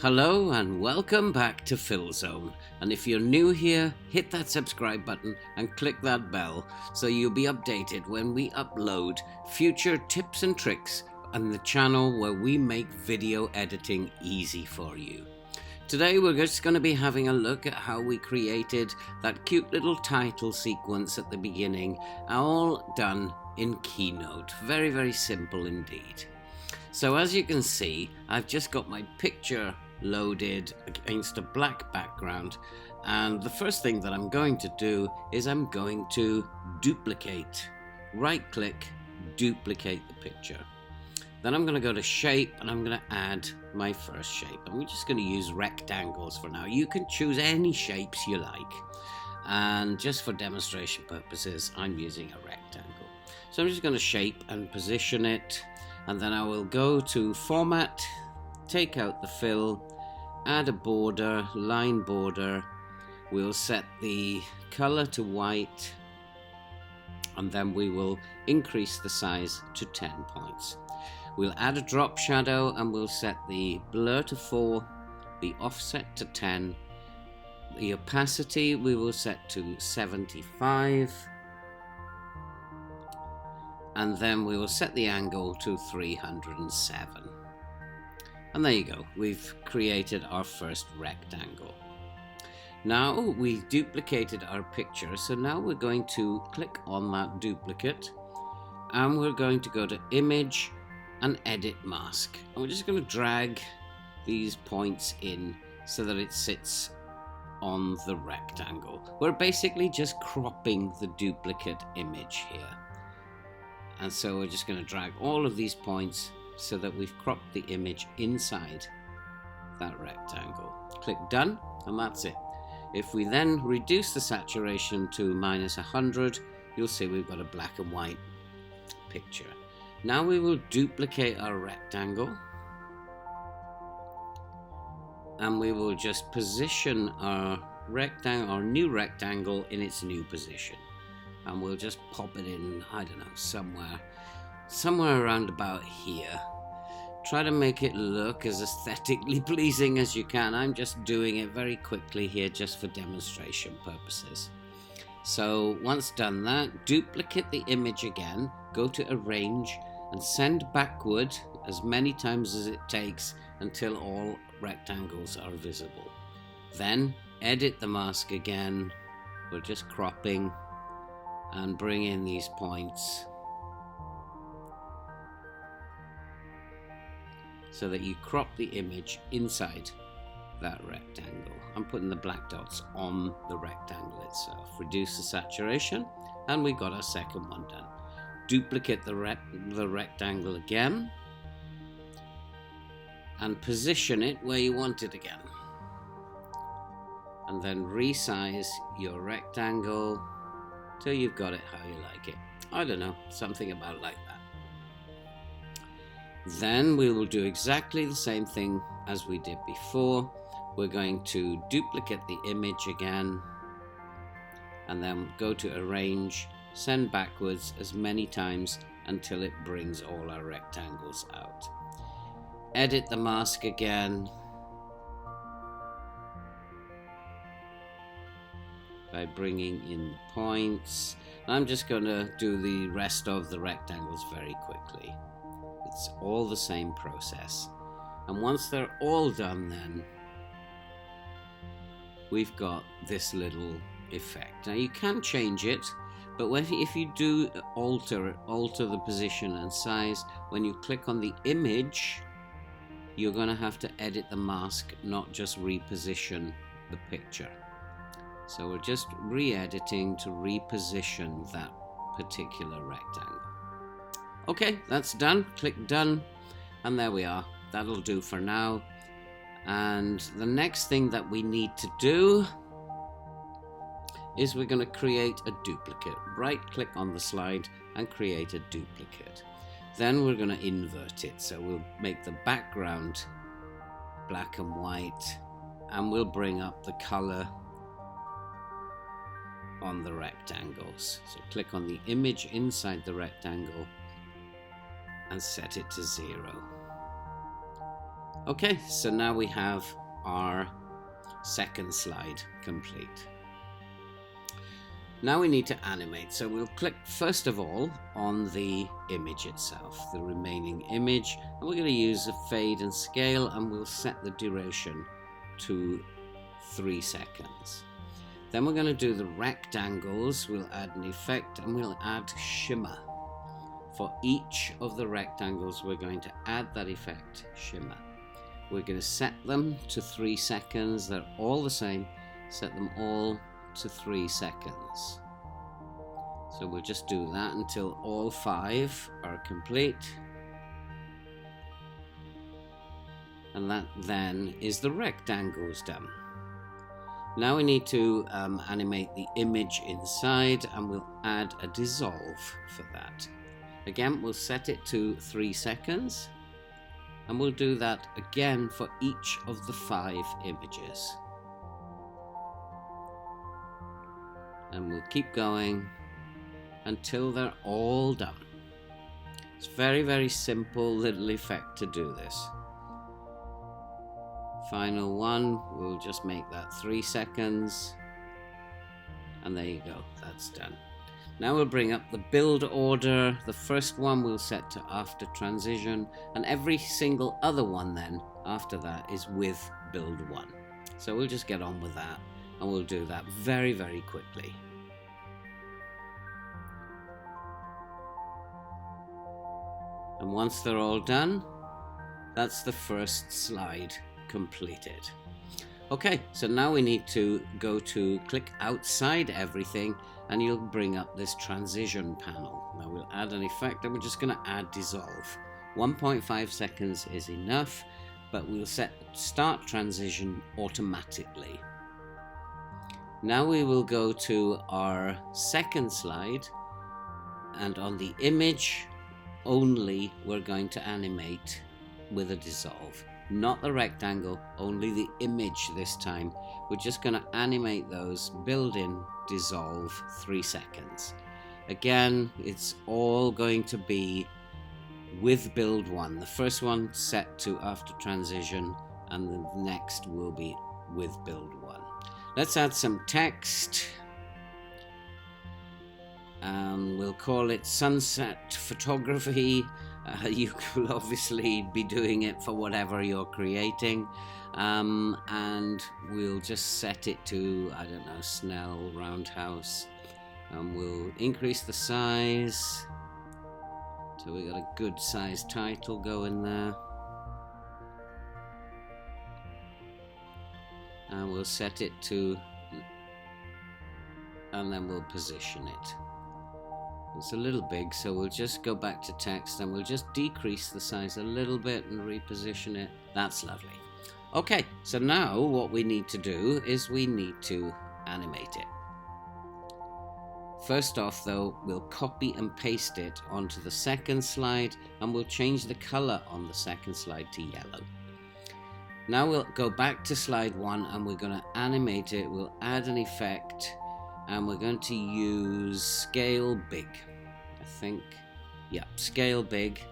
Hello and welcome back to PhilZone, and if you're new here, hit that subscribe button and click that bell so you'll be updated when we upload future tips and tricks on the channel where we make video editing easy for you. Today we're just going to be having a look at how we created that cute little title sequence at the beginning, all done in Keynote. Very, very simple indeed. So as you can see, I've just got my picture loaded against a black background, and the first thing that I'm going to do is I'm going to duplicate. Right click, duplicate the picture. Then I'm going to go to shape and I'm going to add my first shape, and we're just going to use rectangles for now. You can choose any shapes you like, and just for demonstration purposes I'm using a rectangle. So I'm just going to shape and position it, and then I will go to format, take out the fill, add a border, line border. We'll set the color to white, and then we will increase the size to 10 points. We'll add a drop shadow and we'll set the blur to 4, the offset to 10, the opacity we will set to 75, and then we will set the angle to 307. And there you go, we've created our first rectangle. Now we've duplicated our picture, so now we're going to click on that duplicate and we're going to go to Image and Edit Mask. And we're just going to drag these points in so that it sits on the rectangle. We're basically just cropping the duplicate image here. And so we're just going to drag all of these points so that we've cropped the image inside that rectangle. Click done, and that's it. If we then reduce the saturation to -100, you'll see we've got a black and white picture. Now we will duplicate our rectangle, and we will just position our new rectangle in its new position, and we'll just pop it in, I don't know, somewhere around about here. Try to make it look as aesthetically pleasing as you can. I'm just doing it very quickly here just for demonstration purposes. So once done that, duplicate the image again, go to Arrange and send backward as many times as it takes until all rectangles are visible. Then edit the mask again. We're just cropping and bring in these points so that you crop the image inside that rectangle. I'm putting the black dots on the rectangle itself. Reduce the saturation, and we got our second one done. Duplicate the rectangle again and position it where you want it again, and then resize your rectangle till you've got it how you like it. I don't know, something about like that. Then we will do exactly the same thing as we did before. We're going to duplicate the image again, and then go to Arrange, send backwards as many times until it brings all our rectangles out. Edit the mask again by bringing in the points. I'm just going to do the rest of the rectangles very quickly. It's all the same process. And once they're all done, then we've got this little effect. Now you can change it, but if you do alter the position and size, when you click on the image, you're going to have to edit the mask, not just reposition the picture. So we're just re-editing to reposition that particular rectangle. Okay, that's done. Click done, and there we are. That'll do for now. And the next thing that we need to do is we're going to create a duplicate. Right click on the slide and create a duplicate. Then we're going to invert it. So we'll make the background black and white, and we'll bring up the color on the rectangles. So click on the image inside the rectangle and set it to 0. Okay, so now we have our second slide complete. Now we need to animate, so we'll click first of all on the image itself, the remaining image, and we're going to use a fade and scale, and we'll set the duration to 3 seconds. Then we're going to do the rectangles. We'll add an effect and we'll add shimmer. For each of the rectangles we're going to add that effect shimmer. We're going to set them to 3 seconds. They're all the same. Set them all to 3 seconds. So we'll just do that until all 5 are complete. And that then is the rectangles done. Now we need to animate the image inside, and we'll add a dissolve for that. Again, we'll set it to 3 seconds, and we'll do that again for each of the 5 images. And we'll keep going until they're all done. It's very, very simple little effect to do this. Final one, we'll just make that 3 seconds, and there you go, that's done. Now we'll bring up the build order. The first one we'll set to after transition, and every single other one then after that is with build 1. So we'll just get on with that, and we'll do that very, very quickly. And once they're all done, that's the first slide completed. Okay, so now we need to go to click outside everything, and you'll bring up this transition panel. Now we'll add an effect, and we're just going to add dissolve. 1.5 seconds is enough, but we'll set start transition automatically. Now we will go to our second slide, and on the image only we're going to animate with a dissolve. Not the rectangle, only the image this time. We're just going to animate those, build in, dissolve, 3 seconds. Again, it's all going to be with build 1. The first one set to after transition, and the next will be with build 1. Let's add some text. We'll call it sunset photography. You will obviously be doing it for whatever you're creating, and we'll just set it to, I don't know, Snell Roundhouse, and we'll increase the size so we got a good size title going there, and we'll set it to, and then we'll position it. It's a little big, so we'll just go back to text, and we'll just decrease the size a little bit and reposition it. That's lovely. Okay, so now what we need to do is we need to animate it. First off though, we'll copy and paste it onto the second slide, and we'll change the color on the second slide to yellow. Now we'll go back to slide 1, and we're going to animate it. We'll add an effect, and we're going to use scale big, I think. Yeah, scale big.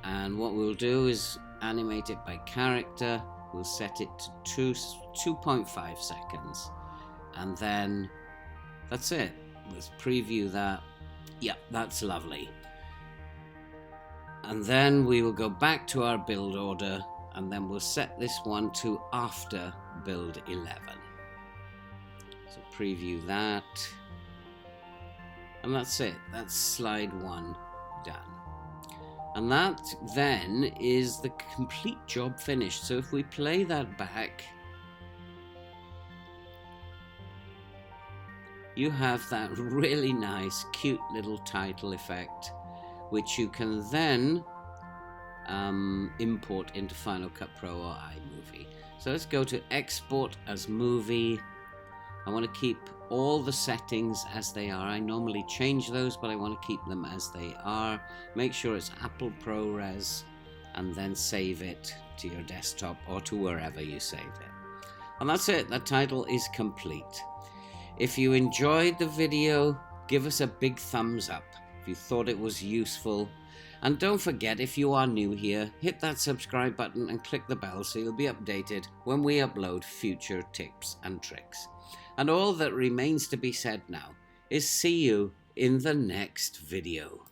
And what we'll do is animate it by character. We'll set it to 2.5 seconds. And then that's it. Let's preview that. Yeah, that's lovely. And then we will go back to our build order, and then we'll set this one to after build 11. So preview that, and that's it. That's slide 1 done. And that then is the complete job finished. So if we play that back, you have that really nice, cute little title effect, which you can then import into Final Cut Pro or iMovie. So let's go to Export as Movie. I want to keep all the settings as they are. I normally change those, but I want to keep them as they are. Make sure it's Apple ProRes, and then save it to your desktop or to wherever you saved it. And that's it. The title is complete. If you enjoyed the video, give us a big thumbs up. If you thought it was useful, And don't forget, if you are new here, hit that subscribe button and click the bell so you'll be updated when we upload future tips and tricks. And all that remains to be said now is see you in the next video.